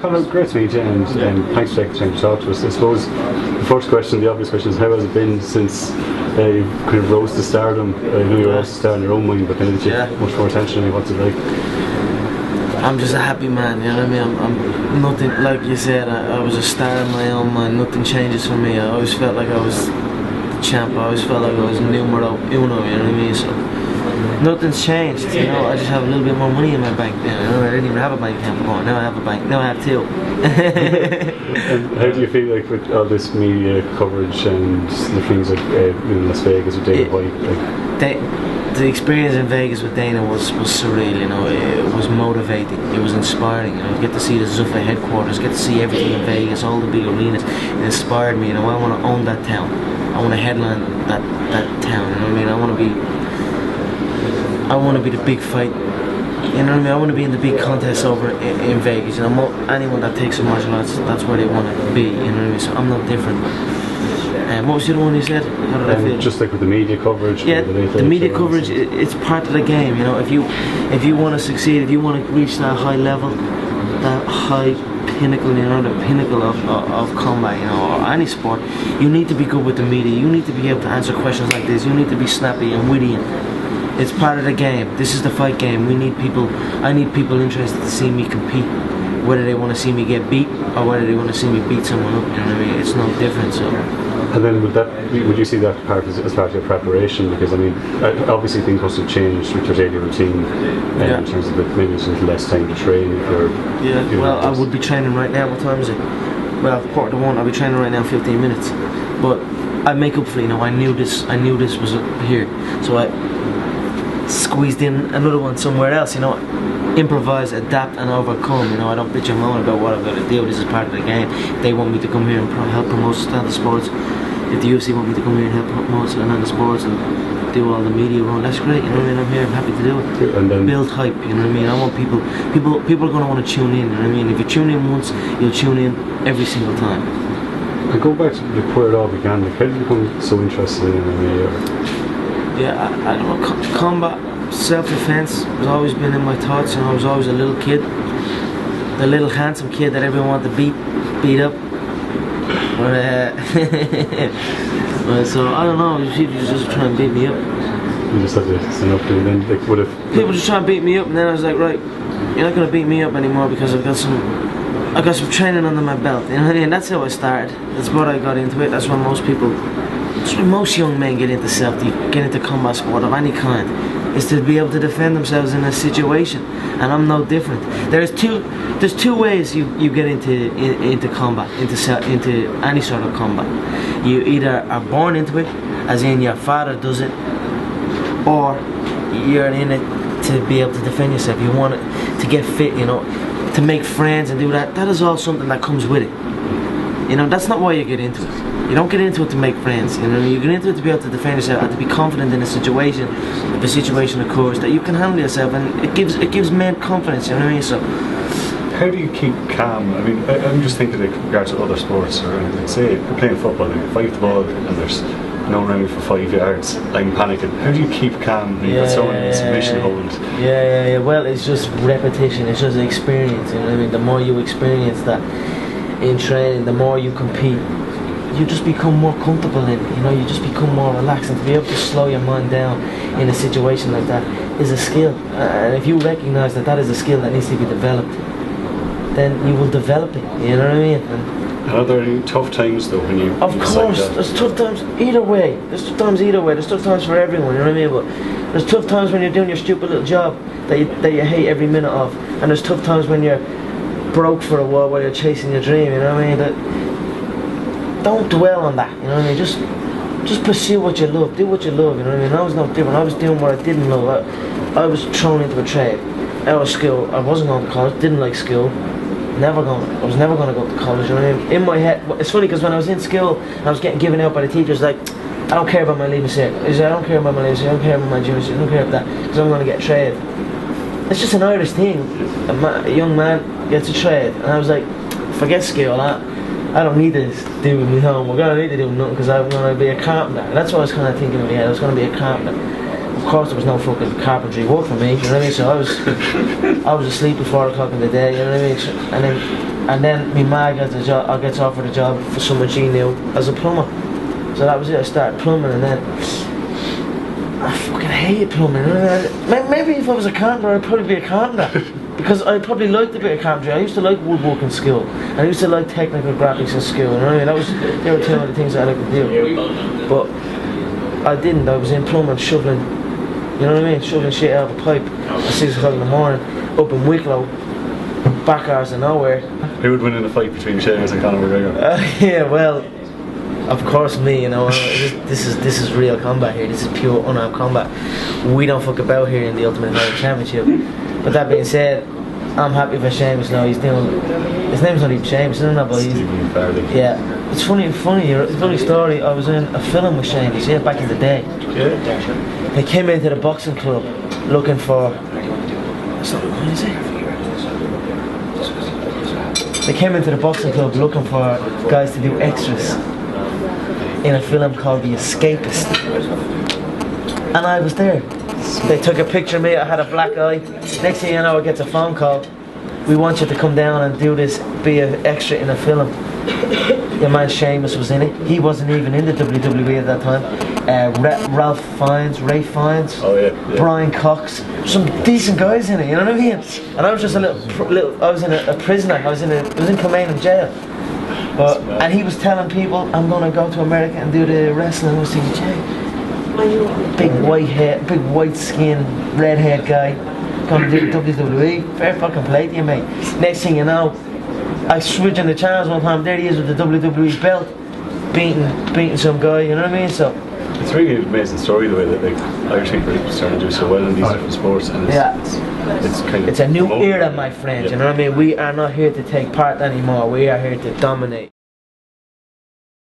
Conor, great to meet you, and thanks for taking the time to talk to us. I suppose the first question, the obvious question, is how has it been since you kind of rose to stardom? I know you rose to star in your own mind, but then it's much more attention. What's it like? I'm just a happy man, you know what I mean? I'm nothing, like you said, I was a star in my own mind. Nothing changes for me. I always felt like I was the champ. I always felt like I was numero uno, you know what I mean? So nothing's changed, you know. I just have a little bit more money in my bank now. You know, I didn't even have a bank account before. Now I have a bank. Now I have two. And how do you feel like with all this media coverage and the things like in Las Vegas with Dana White? The experience in Vegas with Dana was surreal, you know. It was motivating, it was inspiring, you know. Get to see the Zuffa headquarters, get to see everything in Vegas, all the big arenas. It inspired me, you know. I want to own that town. I want to headline that town, you know what I mean? I want to be the big fight, you know what I mean? I want to be in the big contests over in Vegas, you know. Anyone that takes a martial arts, that's where they want to be, you know what I mean? So I'm no different. What was the other one you said? How did I feel? Just like with the media coverage. Yeah, the media coverage, it's part of the game, you know. If you want to succeed, if you want to reach that high level, that high pinnacle, you know, the pinnacle of combat, you know, or any sport, you need to be good with the media. You need to be able to answer questions like this. You need to be snappy and witty. It's part of the game. This is the fight game. We need people. I need people interested to see me compete, whether they want to see me get beat or whether they want to see me beat someone up. You know what I mean? It's no different. So. And then would you see that as part of your preparation? Because I mean, obviously things must have changed with your daily routine in terms of maybe it's a little less time to train. Well, I would be training right now. What time is it? Well, 1:45. I'll be training right now, 15 minutes. But I make up for it. You know, I knew this was here, so I squeezed in another one somewhere else. You know, improvise, adapt, and overcome. You know, I don't bitch and moan about what I've got to do. This is part of the game. They want me to come here and help promote Setanta Sports. If the UFC want me to come here and help promote Setanta Sports and do all the media run, that's great. You know what I mean? I'm here. I'm happy to do it. And then build hype. You know what I mean? I want people are going to want to tune in. You know what I mean? If you tune in once, you'll tune in every single time. And go back to where it all began. Like, how did you become so interested in MMA? Yeah, I don't know. Combat. Self-defense has always been in my thoughts, and I was always a little kid, the little handsome kid that everyone wanted to beat up. But so I don't know. People just trying to beat me up. You just had to stand up to it, and then like, what if people just trying to beat me up, and then I was like, right, you're not gonna beat me up anymore because I've got some training under my belt. You know what I mean? That's how I started. That's what I got into it. That's when most young men get into combat sport of any kind. Is to be able to defend themselves in a situation, and I'm no different. There's two ways you get into combat, into any sort of combat. You either are born into it, as in your father does it, or you're in it to be able to defend yourself. You want it to get fit, you know, to make friends and do that. That is all something that comes with it. You know, that's not why you get into it. You don't get into it to make friends, you know. You get into it to be able to defend yourself and to be confident in a situation. If a situation occurs, that you can handle yourself, and it gives men confidence. You know what I mean? So, how do you keep calm? I mean, I'm just thinking like regards to other sports, or anything. Say you're playing football and you fight the ball and there's no round for 5 yards. I'm panicking. How do you keep calm when you've got someone in submission hold? Yeah. Well, it's just repetition. It's just experience. You know what I mean? The more you experience that in training, the more you compete, you just become more comfortable in it, you know. You just become more relaxed, and to be able to slow your mind down in a situation like that is a skill, and if you recognise that is a skill that needs to be developed, then you will develop it, you know what I mean? And are there any tough times though when you of course there's tough times either way. There's tough times for everyone, you know what I mean? But there's tough times when you're doing your stupid little job that you hate every minute of, and there's tough times when you're broke for a while while you're chasing your dream, you know what I mean? Don't dwell on that, you know what I mean? Just pursue what you love, do what you love, you know what I mean? I was no different. I was doing what I didn't love. I was thrown into a trade. I was school. I wasn't going to college, didn't like school. I was never going to go to college, you know what I mean? In my head, it's funny because when I was in school and I was getting given out by the teachers, like, I don't care about my leaving cert. I don't care about my leaving cert, I don't care about my junior cert, I don't care about that, because I'm going to get traded. It's just an Irish thing. A young man gets a trade, and I was like, forget school, I don't need to do with my homework. I don't need to do nothing because I'm going to be a carpenter. And that's what I was kind of thinking in my head. I was going to be a carpenter. Of course, there was no fucking carpentry work for me. You know what I mean? So I was asleep at 4 o'clock in the day. You know what I mean? And then And then my ma gets the job. I gets offered a job for someone she knew as a plumber. So that was it. I started plumbing, and then I fucking hated plumbing. Maybe if I was a carpenter, I'd probably be a carpenter. Because I probably liked a bit of carpentry. I used to like woodworking skill. I used to like technical graphics and skill. You know what I mean? They were two of the things I liked to do. But I didn't. I was in plumbing, shoveling. You know what I mean? Shoveling shit out of a pipe at 6 o'clock in the morning, up in Wicklow, back hours of nowhere. Who would win in a fight between Seamus and Conor McGregor? Yeah, well, of course me. You know, this is real combat here. This is pure unarmed combat. We don't fuck about here in the Ultimate Fighting Championship. But that being said, I'm happy for Seamus now. He's doing. His name's not even Seamus, isn't it? But he's. Yeah, it's funny. Funny story. I was in a film with Seamus, yeah, back in the day. Yeah. They came into the boxing club looking for. What is it? They came into the boxing club looking for guys to do extras in a film called The Escapist, and I was there. They took a picture of me, I had a black eye. Next thing you know, I get a phone call. We want you to come down and do this, be an extra in a film. Your man Seamus was in it. He wasn't even in the WWE at that time. Ralph Fiennes, Ray Fiennes, Brian Cox, some decent guys in it, you know what I mean? And I was just a little I was in a prisoner, I was in Kilmainham jail. And he was telling people, I'm gonna go to America and do the wrestling. I was thinking, Jay, big white hair, big white skin, red haired guy, gonna do WWE. Fair fucking play to you, mate. Next thing you know, I switch on the channels one time. There he is with the WWE belt, beating some guy. You know what I mean? So it's really an amazing story the way that Irish people are starting to do so well in these different sports. And it's a new era, my friends. You know what I mean? We are not here to take part anymore. We are here to dominate.